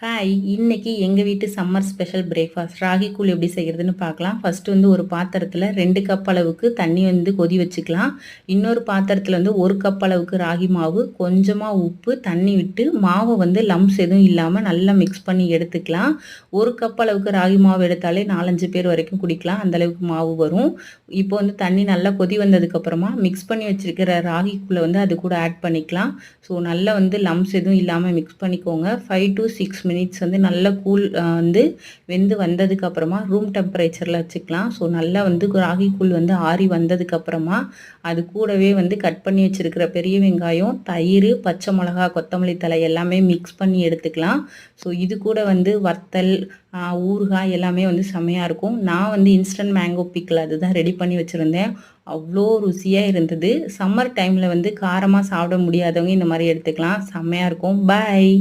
Hi! இன்னைக்கு எங்க வீட்டு சம்மர் ஸ்பெஷல் பிரேக்ஃபாஸ்ட் ராகி கூழ் எப்படி செய்கிறதுன்னு பார்க்கலாம். ஃபர்ஸ்ட் வந்து ஒரு பாத்திரத்தில் 2 கப் அளவுக்கு தண்ணி வந்து கொதி வச்சுக்கலாம். இன்னொரு பாத்திரத்தில் வந்து 1 கப் அளவுக்கு ராகி மாவு, கொஞ்சமாக உப்பு, தண்ணி விட்டு மாவை வந்து லம்ப்ஸ் எதுவும் இல்லாமல் நல்லா மிக்ஸ் பண்ணி எடுத்துக்கலாம். 1 கப் அளவுக்கு ராகி மாவு எடுத்தாலே 4-5 பேர் வரைக்கும் குடிக்கலாம். அந்தளவுக்கு மாவு வரும். இப்போ வந்து தண்ணி நல்லா கொதி வந்ததுக்கப்புறமா மிக்ஸ் பண்ணி வச்சுருக்கிற ராகி கூழை வந்து அது கூட ஆட் பண்ணிக்கலாம். ஸோ நல்லா வந்து லம்ப்ஸ் எதுவும் இல்லாமல் மிக்ஸ் பண்ணிக்கோங்க. 5 to 6 மினிட்ஸ் வந்து நல்லா கூழ் வந்து வெந்து வந்ததுக்கப்புறமா ரூம் டெம்பரேச்சரில் வச்சுக்கலாம். ஸோ நல்லா வந்து ராகி கூழ் வந்து ஆறி வந்ததுக்கப்புறமா அது கூடவே வந்து கட் பண்ணி வச்சுருக்கிற பெரிய வெங்காயம், தயிர், பச்சை மிளகா, கொத்தமல்லி தழை எல்லாமே மிக்ஸ் பண்ணி எடுத்துக்கலாம். ஸோ இது கூட வந்து வத்தல், ஊறுகாய் எல்லாமே வந்து செம்மையாக இருக்கும். நான் வந்து இன்ஸ்டன்ட் மேங்கோ பிக்கிள் அதுதான் ரெடி பண்ணி வச்சுருந்தேன். அவ்வளோ ருசியாக இருந்தது. சம்மர் டைமில் வந்து காரமாக சாப்பிட முடியாதவங்க இந்த மாதிரி எடுத்துக்கலாம். செம்மையாக இருக்கும். பாய்.